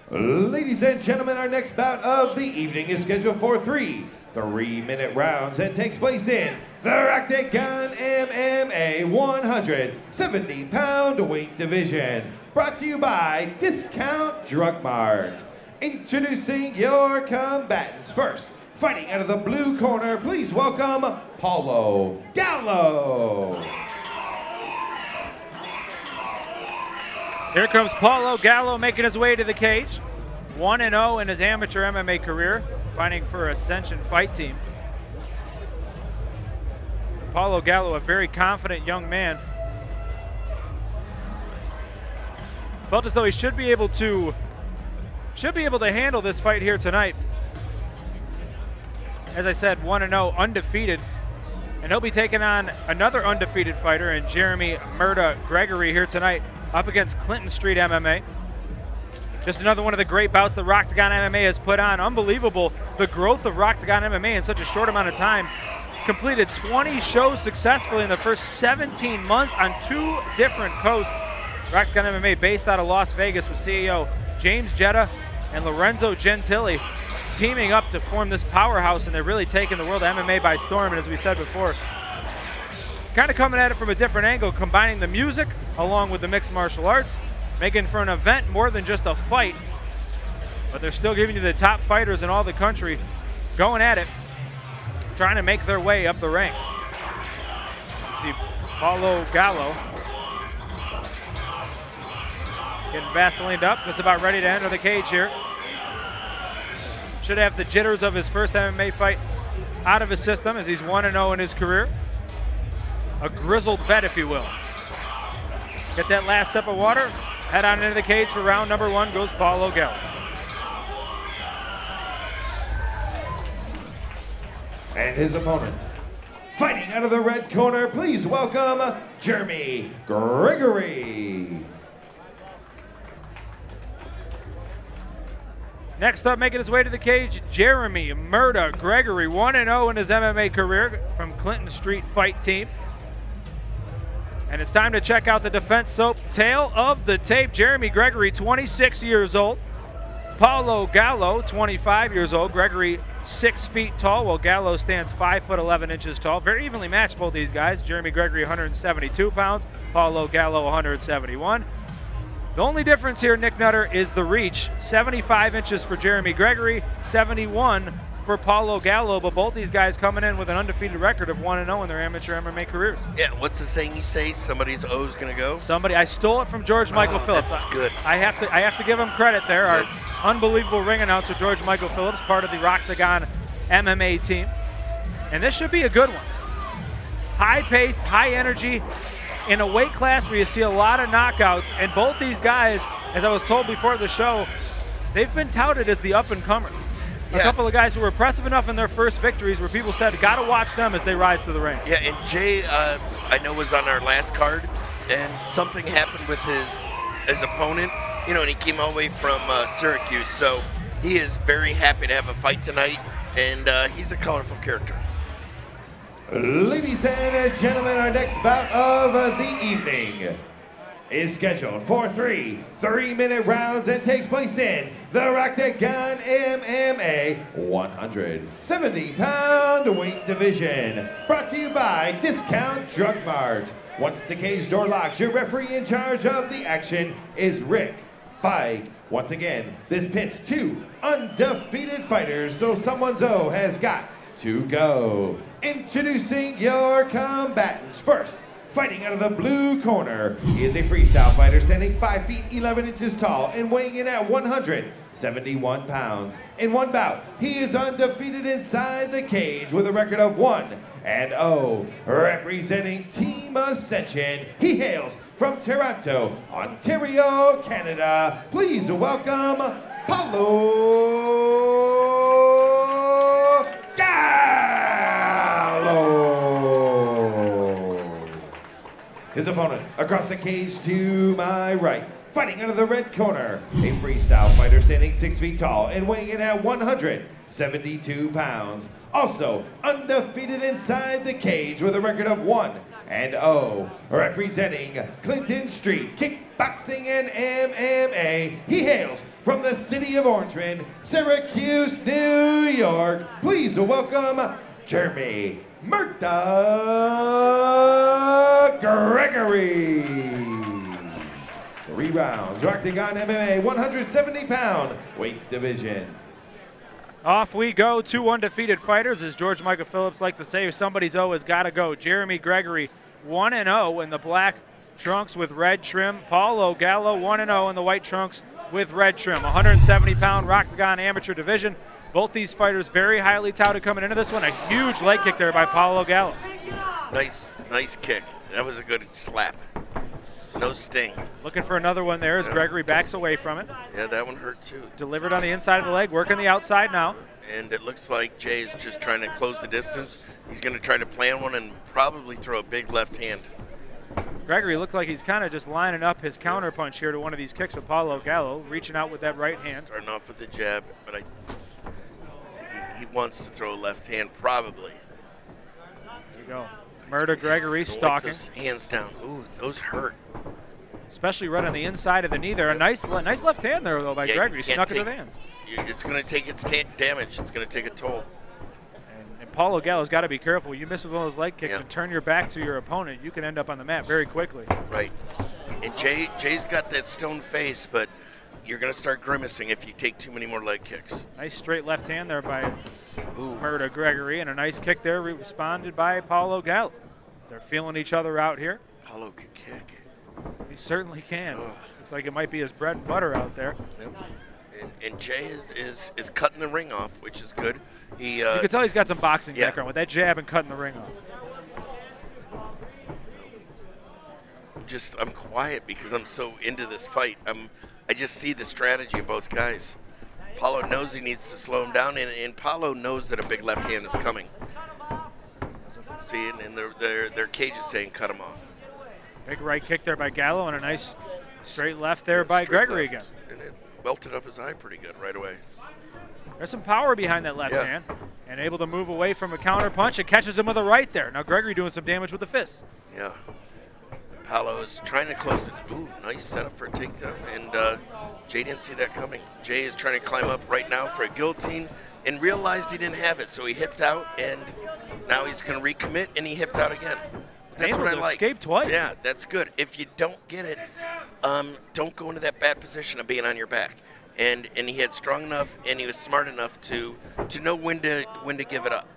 Ladies and gentlemen, our next bout of the evening is scheduled for 3-minute rounds and takes place in the Rocktagon MMA 170-pound weight division. Brought to you by Discount Drug Mart. Introducing your combatants. First, fighting out of the blue corner, please welcome Paulo Gallo. Here comes Paulo Gallo making his way to the cage. 1-0 in his amateur MMA career, fighting for Ascension fight team. Paulo Gallo, a very confident young man. Felt as though he should be able to handle this fight here tonight. As I said, 1-0, undefeated. And he'll be taking on another undefeated fighter in Jeremy Murda Gregory here tonight, up against Clinton Street MMA. Just another one of the great bouts that Rocktagon MMA has put on. Unbelievable, the growth of Rocktagon MMA in such a short amount of time. Completed 20 shows successfully in the first 17 months on 2 different coasts. Rocktagon MMA based out of Las Vegas with CEO James Jetta and Lorenzo Gentili teaming up to form this powerhouse, and they're really taking the world of MMA by storm. And as we said before, kind of coming at it from a different angle, combining the music along with the mixed martial arts, making for an event more than just a fight, but they're still giving you the top fighters in all the country going at it, trying to make their way up the ranks. You see Paulo Gallo getting Vaselined up, just about ready to enter the cage here. Should have the jitters of his first MMA fight out of his system, as he's 1-0 in his career. A grizzled vet, if you will. Get that last sip of water, head on into the cage for round number 1 goes Paulo Gallo. And his opponent, fighting out of the red corner, please welcome Jeremy Gregory. Next up, making his way to the cage, Jeremy Murda Gregory, 1-0 in his MMA career from Clinton Street Fight Team. And it's time to check out the defense soap tail of the tape. Jeremy Gregory, 26 years old. Paulo Gallo, 25 years old. Gregory, 6 feet tall, while Gallo stands 5 foot 11 inches tall. Very evenly matched, both these guys. Jeremy Gregory, 172 pounds. Paulo Gallo, 171. The only difference here, Nick Nutter, is the reach. 75 inches for Jeremy Gregory, 71 for Paulo Gallo, but both these guys coming in with an undefeated record of 1-0 in their amateur MMA careers. Yeah, what's the saying you say? Somebody's O's gonna go? Somebody, I stole it from George Michael Phillips. That's good. I have to give him credit there. Good. Our unbelievable ring announcer, George Michael Phillips, part of the Rocktagon MMA team. And this should be a good one. High-paced, high energy, in a weight class where you see a lot of knockouts, and both these guys, as I was told before the show, they've been touted as the up-and-comers. Yeah. A couple of guys who were impressive enough in their first victories where people said, gotta watch them as they rise to the ranks. Yeah, and Jay, I know, was on our last card, and something happened with his opponent, you know, and he came all the way from Syracuse, so he is very happy to have a fight tonight, and he's a colorful character. Ladies and gentlemen, our next bout of the evening is scheduled for 3-minute rounds and takes place in the Rocktagon MMA 170-pound weight division. Brought to you by Discount Drug Mart. Once the cage door locks, your referee in charge of the action is Rick Feig. Once again, this pits 2 undefeated fighters, so someone's O has got to go. Introducing your combatants. First, fighting out of the blue corner, he is a freestyle fighter standing 5 feet 11 inches tall and weighing in at 171 pounds. In one bout, he is undefeated inside the cage with a record of 1-0. Representing Team Ascension, he hails from Toronto, Ontario, Canada. Please welcome Paulo Gallo. His opponent across the cage to my right, fighting out of the red corner, a freestyle fighter standing 6 feet tall and weighing in at 172 pounds. Also undefeated inside the cage with a record of 1-0. 0. Representing Clinton Street Kickboxing and MMA, he hails from the city of Orangeman, Syracuse, New York. Please welcome Jeremy Murda Gregory. 3 rounds, Rocktagon MMA, 170-pound weight division. Off we go, 2 undefeated fighters. As George Michael Phillips likes to say, somebody's O has got to go. Jeremy Gregory, 1-0 in the black trunks with red trim. Paulo Gallo, 1-0 in the white trunks with red trim. 170-pound Rocktagon amateur division. Both these fighters very highly touted coming into this one. A huge leg kick there by Paulo Gallo. Nice kick. That was a good slap. No sting. Looking for another one there as Gregory backs away from it. Yeah, that one hurt too. Delivered on the inside of the leg, working the outside now. And it looks like Jay is just trying to close the distance. He's going to try to plan one and probably throw a big left hand. Gregory looks like he's kind of just lining up his counter punch here to one of these kicks with Paulo Gallo, reaching out with that right hand. Starting off with the jab, but I think he wants to throw a left hand probably. There you go. Murda Gregory stalking. Like those hands down. Ooh, those hurt. Especially right on the inside of the knee there. A nice left hand there, though, by Gregory. Snuck it with hands. It's going to take its damage. It's going to take a toll. And Paulo Gallo's got to be careful. You miss with one of those leg kicks and turn your back to your opponent, you can end up on the mat very quickly. Right. And Jay's got that stone face, but you're going to start grimacing if you take too many more leg kicks. Nice straight left hand there by Murda Gregory, and a nice kick there responded by Paulo Gallo. They're feeling each other out here. Paulo can kick. He certainly can. Looks like it might be his bread and butter out there. Yep. And Jay is cutting the ring off, which is good. You can tell he's got some boxing background with that jab and cutting the ring off. I'm quiet because I'm so into this fight. I just see the strategy of both guys. Paulo knows he needs to slow him down, and Paulo knows that a big left hand is coming. See, and their cage is saying cut him off. Big right kick there by Gallo, and a nice straight left there by Gregory again. And it welted up his eye pretty good right away. There's some power behind that left hand, and able to move away from a counter punch. It catches him with a right there. Now Gregory doing some damage with the fists. Yeah. Paulo is trying to close it. Ooh, nice setup for a takedown, and Jay didn't see that coming. Jay is trying to climb up right now for a guillotine and realized he didn't have it, so he hipped out, and now he's going to recommit, and he hipped out again. That's what I like. Escape twice. Yeah, that's good. If you don't get it, don't go into that bad position of being on your back. And he had strong enough, and he was smart enough to know when to give it up.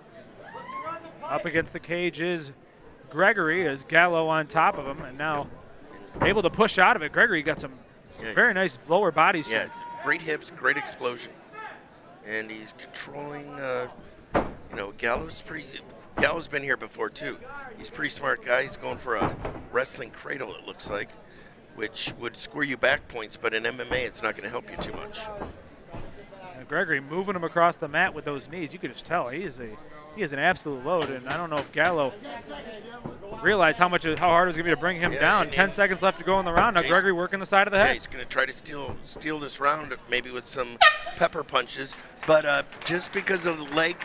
Up against the cage is Gregory, as Gallo on top of him, and now able to push out of it. Gregory got some very nice lower body strength. Yeah, great hips, great explosion, and he's controlling. Gallo's been here before too. He's a pretty smart guy. He's going for a wrestling cradle, it looks like, which would score you back points, but in MMA it's not going to help you too much. And Gregory moving him across the mat with those knees. You could just tell he is an absolute load, and I don't know if Gallo realized how hard it was going to be to bring him down. 10 seconds left to go in the round. Now Gregory working the side of the head. Yeah, he's going to try to steal this round, maybe with some pepper punches, but just because of the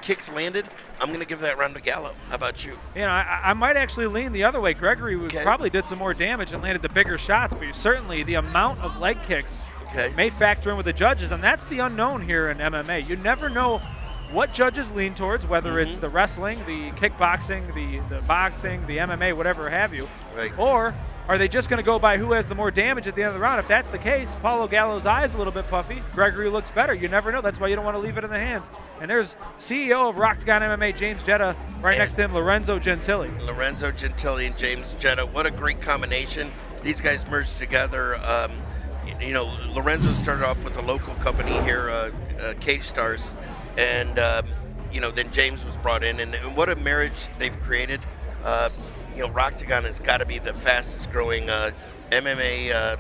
kicks landed, I'm going to give that round to Gallo. How about you? You know, I might actually lean the other way. Gregory probably did some more damage and landed the bigger shots, but certainly the amount of leg kicks may factor in with the judges, and that's the unknown here in MMA. You never know what judges lean towards, whether it's the wrestling, the kickboxing, the boxing, the MMA, whatever have you, or are they just going to go by who has the more damage at the end of the round? If that's the case, Paulo Gallo's eye is a little bit puffy. Gregory looks better. You never know. That's why you don't want to leave it in the hands. And there's CEO of Rocktagon MMA, James Jetta, right next to him, Lorenzo Gentili. Lorenzo Gentili and James Jetta. What a great combination. These guys merged together. Lorenzo started off with a local company here, Cage Stars, and then James was brought in. And what a marriage they've created. Rocktagon has got to be the fastest growing MMA,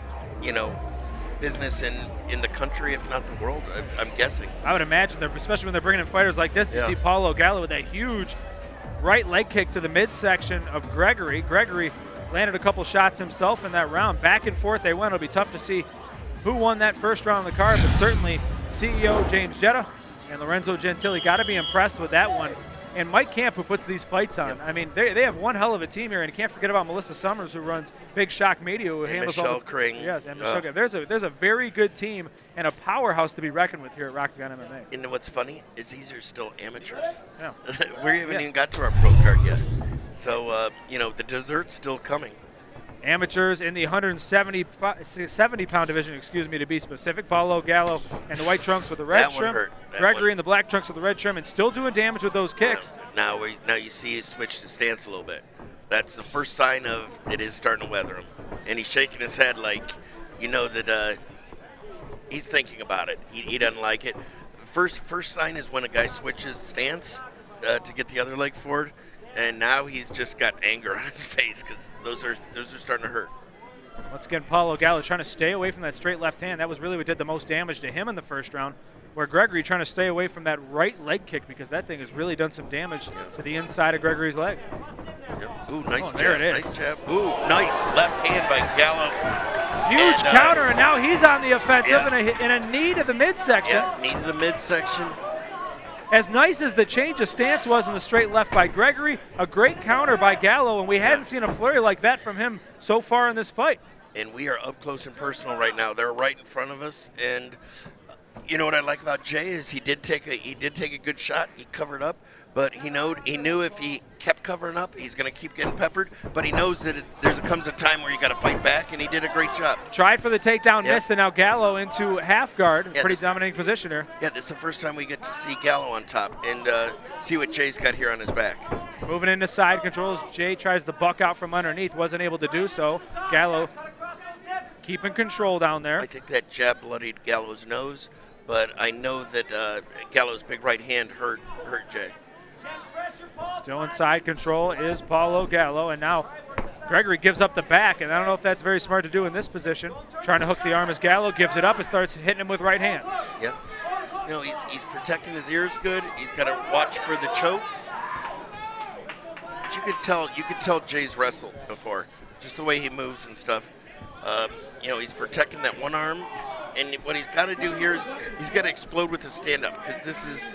business in the country, if not the world, I'm guessing. I would imagine, especially when they're bringing in fighters like this. You see Paulo Gallo with that huge right leg kick to the midsection of Gregory. Gregory landed a couple shots himself in that round. Back and forth they went. It'll be tough to see who won that first round of the card, but certainly CEO James Jetta and Lorenzo Gentili got to be impressed with that one. and Mike Camp, who puts these fights on. Yep. I mean, they have one hell of a team here, and you can't forget about Melissa Summers, who runs Big Shock Media, who handles Michelle all the Kring. Yes, and Michelle. There's a very good team and a powerhouse to be reckoned with here at Rocktagon MMA. And what's funny is these are still amateurs. Yeah. We haven't even got to our pro card yet. So, you know, the dessert's still coming. Amateurs in the 70-pound division, excuse me, to be specific. Paulo Gallo and the white trunks with the red trim. Gregory in the black trunks with the red trim, and still doing damage with those kicks. Now you see he switched his stance a little bit. That's the first sign of it is starting to weather him. And he's shaking his head like, you know, that he's thinking about it. He doesn't like it. First sign is when a guy switches stance to get the other leg forward. And now he's just got anger on his face because those are starting to hurt. Once again, Paulo Gallo trying to stay away from that straight left hand. That was really what did the most damage to him in the first round, where Gregory trying to stay away from that right leg kick because that thing has really done some damage to the inside of Gregory's leg. Yep. Ooh, nice jab. There it is. Nice jab. Ooh, nice left hand by Gallo. Huge counter, and now he's on the offensive in a knee to the midsection. Yeah, knee to the midsection. As nice as the change of stance was in the straight left by Gregory, a great counter by Gallo, and we hadn't seen a flurry like that from him so far in this fight. And we are up close and personal right now. They're right in front of us, and you know what I like about Jay is he did take a good shot. He covered up, but he knew if he kept covering up, he's going to keep getting peppered. But he knows that comes a time where you got to fight back, and he did a great job. Tried for the takedown, missed, and now Gallo into half guard. Pretty dominating position here. Yeah, this is the first time we get to see Gallo on top and see what Jay's got here on his back. Moving into side controls, Jay tries to buck out from underneath, wasn't able to do so. Gallo keeping control down there. I think that jab bloodied Gallo's nose, but I know that Gallo's big right hand hurt Jay. Still in side control is Paulo Gallo, and now Gregory gives up the back, and I don't know if that's very smart to do in this position. Trying to hook the arm as Gallo gives it up and starts hitting him with right hands. Yeah. You know, he's protecting his ears good. He's got to watch for the choke. But you could tell Jay's wrestled before, just the way he moves and stuff. You know, he's protecting that one arm, and what he's got to do here is he's got to explode with his stand-up because this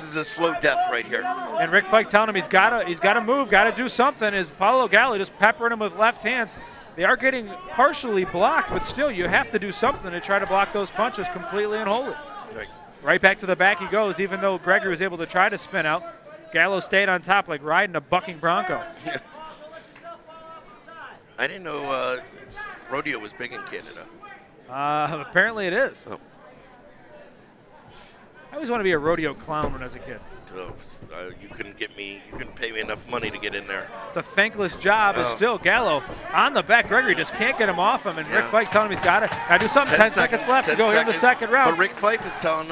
is a slow death right here. And Rick Fike telling him he's got to move, got to do something. Is Paulo Gallo just peppering him with left hands? They are getting partially blocked, but still you have to do something to try to block those punches completely and wholly. Right back to the back he goes, even though Gregory was able to try to spin out. Gallo stayed on top like riding a bucking bronco. I didn't know rodeo was big in Canada. Apparently it is. Oh. I always wanted to be a rodeo clown when I was a kid. You couldn't pay me enough money to get in there. It's a thankless job, but still Gallo on the back. Gregory just can't get him off him, and Rick Fife telling him he's got to do something. 10 seconds left to go here in the second round. But Rick Fife is telling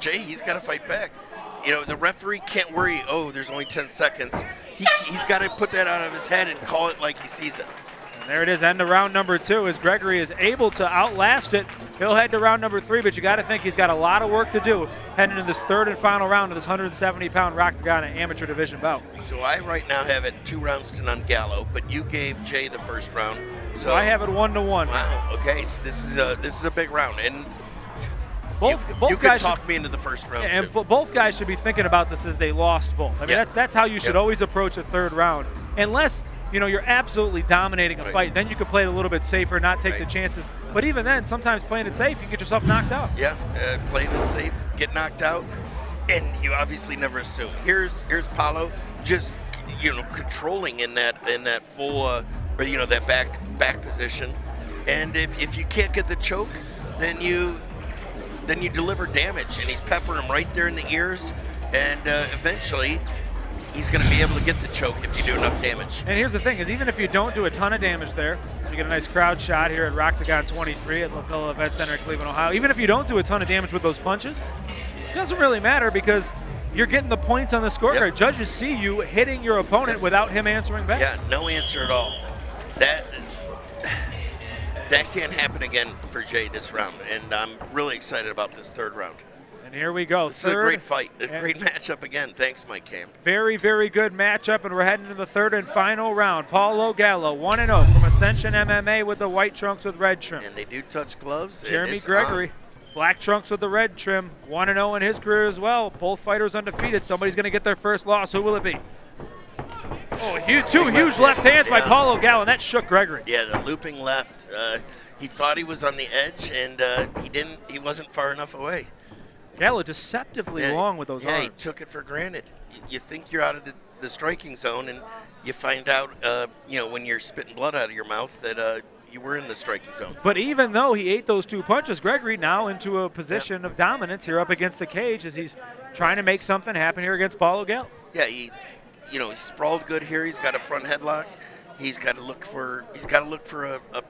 Jay he's got to fight back. You know, the referee can't worry, oh, there's only 10 seconds. He's got to put that out of his head and call it like he sees it. There it is, end of round number 2 as Gregory is able to outlast it. He'll head to round number 3, but you got to think he's got a lot of work to do heading into this third and final round of this 170-pound Rocktagon amateur division bout. So I right now have it 2 rounds to none Gallo, but you gave Jay the first round. So I have it 1-1. Wow. Okay, so this is a big round, and both you guys could talk me into the first round. And both guys should be thinking about this as they lost both. I mean, that's how you should always approach a third round, unless you're absolutely dominating a fight. Then you could play it a little bit safer, not take the chances. But even then, sometimes playing it safe, you can get yourself knocked out. Yeah, playing it safe, get knocked out, and you obviously never assume. Here's Paulo just controlling in that full that back position, and if you can't get the choke, then you deliver damage, and he's peppering him right there in the ears, and eventually he's going to be able to get the choke if you do enough damage. And here's the thing, is even if you don't do a ton of damage there, you get a nice crowd shot here at Rocktagon 23 at LaFilla Event Center in Cleveland, Ohio. Even if you don't do a ton of damage with those punches, it doesn't really matter because you're getting the points on the scorecard. Yep. Judges see you hitting your opponent without him answering back. Yeah, no answer at all. That can't happen again for Jay this round, and I'm really excited about this third round. And here we go. This is a great fight, a great matchup again. Thanks, Mike Camp. Very, very good matchup, and we're heading to the third and final round. Paulo Gallo, 1-0 from Ascension MMA with the white trunks with red trim. And they do touch gloves. Jeremy Gregory Black trunks with the red trim. 1-0 in his career as well. Both fighters undefeated. Somebody's going to get their first loss. Who will it be? Oh, two huge left hands by Paulo Gallo, and that shook Gregory. Yeah, the looping left. He thought he was on the edge, and he wasn't far enough away. Gallo deceptively long with those arms. Yeah, he took it for granted. You think you're out of the striking zone, and you find out, when you're spitting blood out of your mouth that you were in the striking zone. But even though he ate those 2 punches, Gregory now into a position of dominance here up against the cage as he's trying to make something happen here against Paulo Gallo. Yeah, he's sprawled good here. He's got a front headlock. He's got to look for a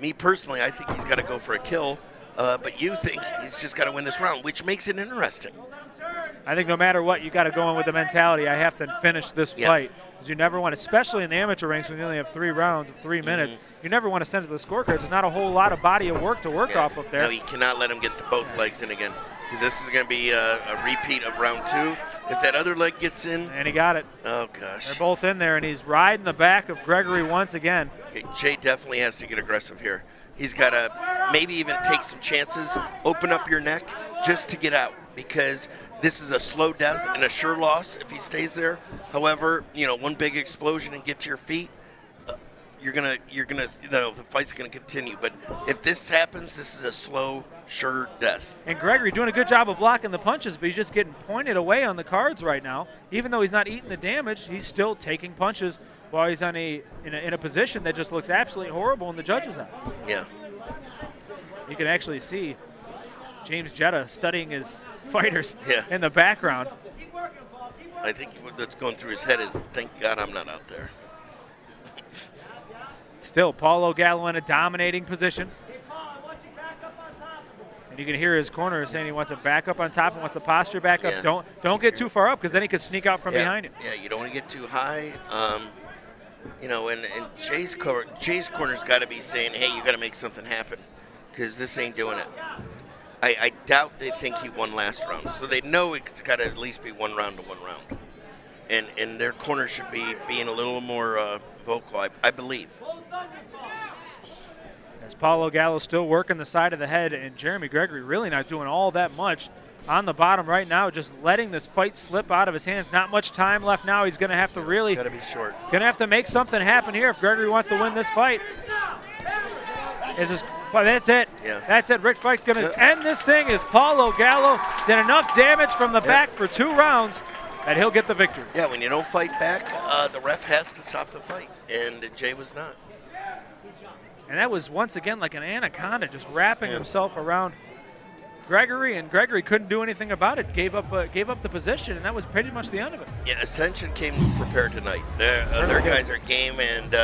me personally, I think he's got to go for a kill. But you think he's just got to win this round, which makes it interesting. I think no matter what, you got to go in with the mentality, I have to finish this fight. Because you never want, especially in the amateur ranks when you only have 3 rounds of 3 minutes, you never want to send it to the scorecards. There's not a whole lot of body of work to work off of there. No, you cannot let him get both legs in again, because this is going to be a repeat of round 2. If that other leg gets in. And he got it. Oh, gosh. They're both in there, and he's riding the back of Gregory once again. Okay, Jay definitely has to get aggressive here. He's got to maybe even take some chances, open up your neck just to get out, because this is a slow death and a sure loss if he stays there. However, one big explosion and get to your feet, the fight's gonna continue. But if this happens, this is a slow, sure death. And Gregory doing a good job of blocking the punches, but he's just getting pointed away on the cards right now. Even though he's not eating the damage, he's still taking punches while he's in a position that just looks absolutely horrible in the judges' eyes. Yeah. You can actually see James Jetta studying his fighters in the background. I think what's going through his head is, thank God I'm not out there. Still, Paulo Gallo in a dominating position. And you can hear his corner saying he wants a back up on top and wants the posture back up. Don't get too far up, because then he could sneak out from behind him. Yeah, you don't want to get too high. And Jay's corner's got to be saying, hey, you got to make something happen, because this ain't doing it. I doubt they think he won last round, so they know it's got to at least be 1 round to 1 round. And their corner should be being a little more vocal, I believe. As Paulo Gallo still working the side of the head, and Jeremy Gregory really not doing all that much on the bottom right now, just letting this fight slip out of his hands. Not much time left now. He's going to have to really got to be short. Going to have to make something happen here if Gregory wants to win this fight. Well, that's it. Yeah. That's it. Rick Fight's going to end this thing as Paulo Gallo did enough damage from the back for 2 rounds that he'll get the victory. Yeah, when you don't fight back, the ref has to stop the fight, and Jay was not. And that was, once again, like an anaconda just wrapping himself around Gregory, and Gregory couldn't do anything about it. Gave up the position, and that was pretty much the end of it. Yeah, Ascension came prepared tonight. Their guys are game, and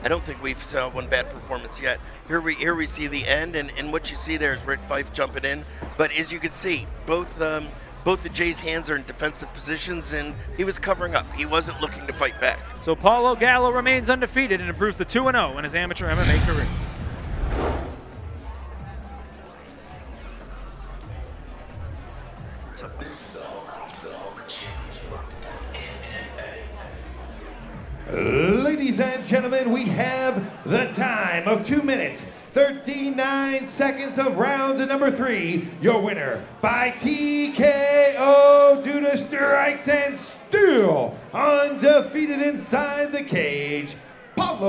I don't think we've saw one bad performance yet. Here we see the end, and what you see there is Rick Fife jumping in. But as you can see, both of Jay's hands are in defensive positions, and he was covering up. He wasn't looking to fight back. So Paulo Gallo remains undefeated and improves to 2-0 in his amateur MMA career. Ladies and gentlemen, we have the time of 2 minutes, 39 seconds of round number 3. Your winner by TKO due to strikes and still undefeated inside the cage, Paulo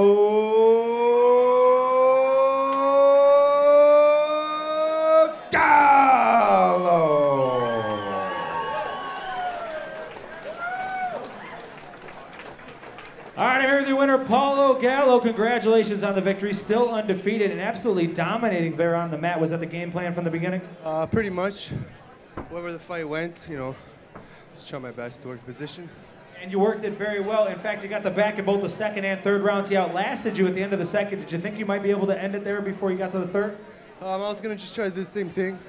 Gallo. All right, I'm here with your winner, Paulo Gallo. Congratulations on the victory. Still undefeated and absolutely dominating there on the mat. Was that the game plan from the beginning? Pretty much. Wherever the fight went, just try my best to work the position. And you worked it very well. In fact, you got the back in both the second and third rounds. He outlasted you at the end of the second. Did you think you might be able to end it there before you got to the third? I was going to just try to do the same thing.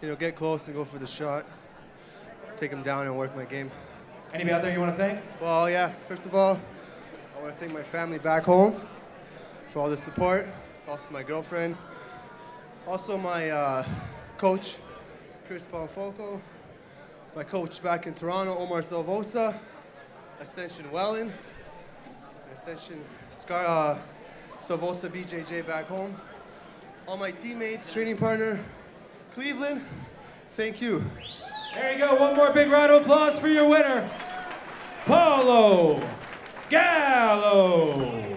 Get close and go for the shot. Take him down and work my game. Anybody out there you want to thank? Well, yeah. First of all, I want to thank my family back home for all the support. Also my girlfriend. Also my coach, Chris Bonfoco. My coach back in Toronto, Omar Salvosa. Ascension Welland. Ascension Salvosa BJJ back home. All my teammates, training partner, Cleveland. Thank you. There you go. One more big round of applause for your winner, Paulo Gallo.